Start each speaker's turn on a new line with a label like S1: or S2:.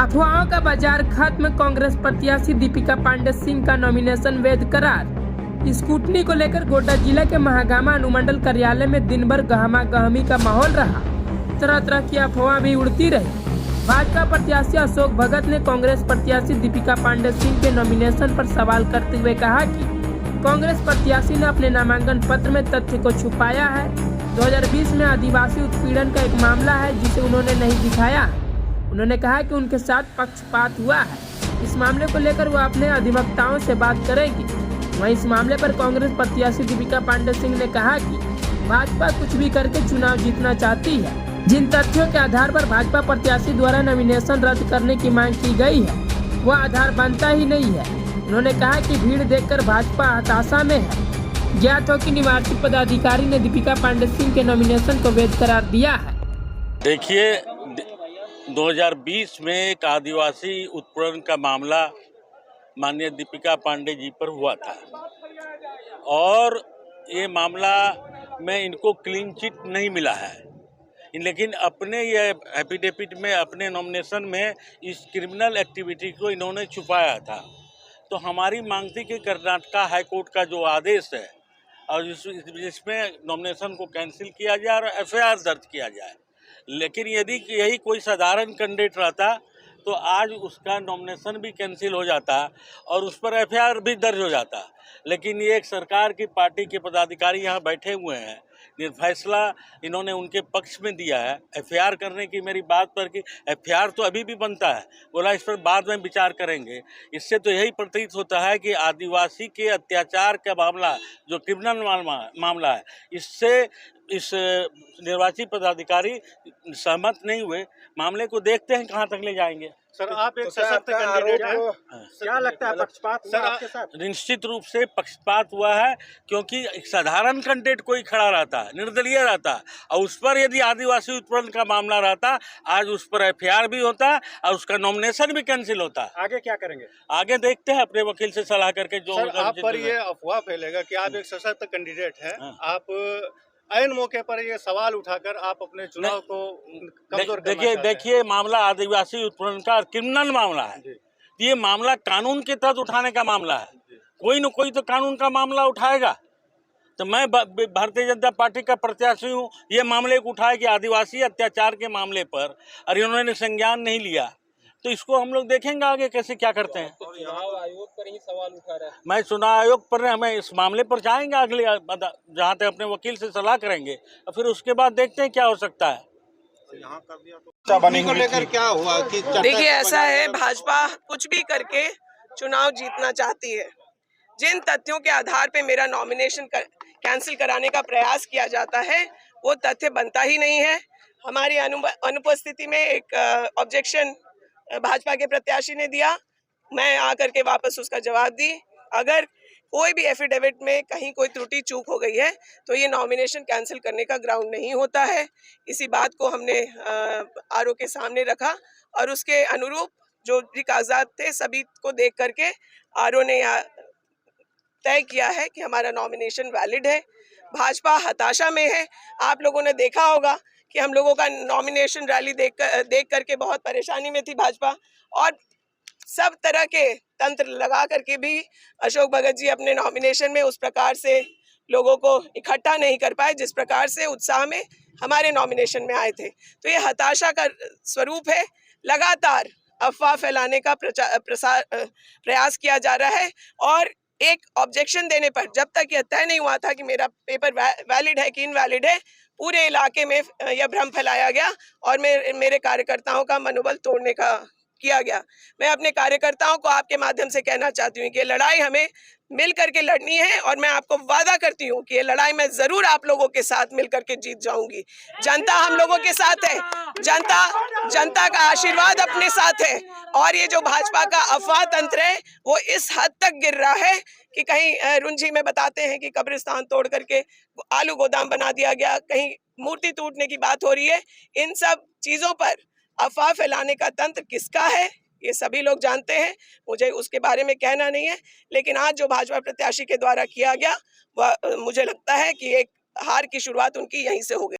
S1: अफवाहों का बाजार खत्म, कांग्रेस प्रत्याशी दीपिका पांडे सिंह का नॉमिनेशन वैध करार। स्कूटनी को लेकर गोड्डा जिला के महागामा अनुमंडल कार्यालय में दिन भर गहमा गहमी का माहौल रहा। तरह तरह की अफवाह भी उड़ती रही। भाजपा प्रत्याशी अशोक भगत ने कांग्रेस प्रत्याशी दीपिका पांडे सिंह के नॉमिनेशन पर सवाल करते हुए कहा कि कांग्रेस प्रत्याशी ने अपने नामांकन पत्र में तथ्य को छुपाया है। 2020 में आदिवासी उत्पीड़न का एक मामला है जिसे उन्होंने नहीं दिखाया। उन्होंने कहा कि उनके साथ पक्षपात हुआ है। इस मामले को लेकर वो अपने अधिवक्ताओं से बात करेगी। वहीं इस मामले पर कांग्रेस प्रत्याशी दीपिका पांडे सिंह ने कहा कि भाजपा कुछ भी करके चुनाव जीतना चाहती है। जिन तथ्यों के आधार पर भाजपा प्रत्याशी द्वारा नॉमिनेशन रद्द करने की मांग की गई है वो आधार बनता ही नहीं है। उन्होंने कहा कि भीड़ देखकर भाजपा हताशा में है। ज्ञात हो कि निवासी पदाधिकारी ने दीपिका पांडे सिंह के नॉमिनेशन को वैध करार दिया है।
S2: देखिए, 2020 में एक आदिवासी उत्पीड़न का मामला माननीय दीपिका पांडे जी पर हुआ था और ये मामला में इनको क्लीन चिट नहीं मिला है, लेकिन अपने ये एफिडेविट में, अपने नॉमिनेशन में इस क्रिमिनल एक्टिविटी को इन्होंने छुपाया था। तो हमारी मांग थी कि कर्नाटका हाई कोर्ट का जो आदेश है और जिसमें नॉमिनेशन को कैंसिल किया जाए और एफआईआर दर्ज किया जाए। लेकिन यदि यही कोई साधारण कैंडिडेट रहता तो आज उसका नॉमिनेशन भी कैंसिल हो जाता और उस पर एफआईआर भी दर्ज हो जाता। लेकिन ये एक सरकार की पार्टी के पदाधिकारी यहाँ बैठे हुए हैं, फैसला इन्होंने उनके पक्ष में दिया है। एफआईआर करने की मेरी बात पर कि एफआईआर तो अभी भी बनता है, बोला इस पर बाद में विचार करेंगे। इससे तो यही प्रतीत होता है कि आदिवासी के अत्याचार का मामला जो क्रिमिनल मामला है, इससे इस निर्वाचित पदाधिकारी सहमत नहीं हुए। मामले को देखते हैं कहाँ तक ले जाएंगे।
S3: सर, आप एक सशक्त कैंडिडेट हैं, क्या लगता है पक्षपात हुआ आपके साथ?
S2: निश्चित रूप से पक्षपात हुआ है, क्योंकि एक साधारण कैंडिडेट कोई खड़ा रहता, निर्दलीय रहता और उस पर यदि आदिवासी उत्पीड़न का मामला रहता, आज उस पर एफआईआर भी होता और उसका नॉमिनेशन भी कैंसिल होता।
S3: आगे क्या करेंगे?
S2: आगे देखते हैं, अपने वकील से सलाह करके। जो
S3: सर, आप पर ये अफवाह फैलेगा कि आप एक सशक्त कैंडिडेट हैं, आप ऐन मौके पर ये सवाल उठाकर आप अपने चुनाव को कमजोर करना चाहते हैं।
S2: देखिए, मामला आदिवासी उत्पीड़न का क्रिमिनल मामला है। ये मामला कानून के तहत उठाने का मामला है। कोई न कोई तो कानून का मामला उठाएगा। तो मैं भारतीय जनता पार्टी का प्रत्याशी हूँ। ये मामले को उठाए कि आदिवासी अत्याचार के मामले पर और इन्होंने संज्ञान नहीं लिया, तो इसको हम लोग देखेंगे आगे कैसे क्या करते हैं।
S4: चुनाव आयोग पर ही सवाल उठा रहा है।
S2: मैं चुनाव आयोग पर, हमें इस मामले पर जाएंगे अगले, जहाँ तक अपने वकील से सलाह करेंगे और फिर उसके बाद देखते हैं क्या हो सकता है।
S3: को लेकर क्या हुआ कि
S5: देखिए, ऐसा है, भाजपा कुछ भी करके चुनाव जीतना चाहती है। जिन तथ्यों के आधार पे मेरा नॉमिनेशन कैंसिल कराने का प्रयास किया जाता है वो तथ्य बनता ही नहीं है। हमारी अनुपस्थिति में एक ऑब्जेक्शन भाजपा के प्रत्याशी ने दिया, मैं आकर के वापस उसका जवाब दी। अगर कोई भी एफिडेविट में कहीं कोई त्रुटि चूक हो गई है तो ये नॉमिनेशन कैंसिल करने का ग्राउंड नहीं होता है। इसी बात को हमने आरओ के सामने रखा और उसके अनुरूप जो भी कागजात थे सभी को देख करके आरओ ने तय किया है कि हमारा नॉमिनेशन वैलिड है। भाजपा हताशा में है। आप लोगों ने देखा होगा कि हम लोगों का नॉमिनेशन रैली देख करके बहुत परेशानी में थी भाजपा, और सब तरह के तंत्र लगा करके भी अशोक भगत जी अपने नॉमिनेशन में उस प्रकार से लोगों को इकट्ठा नहीं कर पाए जिस प्रकार से उत्साह में हमारे नॉमिनेशन में आए थे। तो ये हताशा का स्वरूप है। लगातार अफवाह फैलाने का प्रयास किया जा रहा है और एक ऑब्जेक्शन देने पर जब तक यह तय नहीं हुआ था कि मेरा पेपर वैलिड है कि इनवैलिड है, पूरे इलाके में यह भ्रम फैलाया गया और मेरे कार्यकर्ताओं का मनोबल तोड़ने का किया गया। मैं अपने कार्यकर्ताओं को आपके माध्यम से कहना चाहती हूँ कि ये लड़ाई हमें मिल करके लड़नी है और मैं आपको वादा करती हूँ कि ये लड़ाई मैं जरूर आप लोगों के साथ मिल करके जीत जाऊंगी। जनता हम लोगों के साथ है, जनता का आशीर्वाद अपने साथ है और ये जो भाजपा का अफवाह तंत्र है वो इस हद तक गिर रहा है कि कहीं रुंझी में बताते हैं कि कब्रिस्तान तोड़ करके आलू गोदाम बना दिया गया, कहीं मूर्ति टूटने की बात हो रही है। इन सब चीजों पर अफवाह फैलाने का तंत्र किसका है ये सभी लोग जानते हैं, मुझे उसके बारे में कहना नहीं है। लेकिन आज जो भाजपा प्रत्याशी के द्वारा किया गया वह मुझे लगता है कि एक हार की शुरुआत उनकी यहीं से हो गई।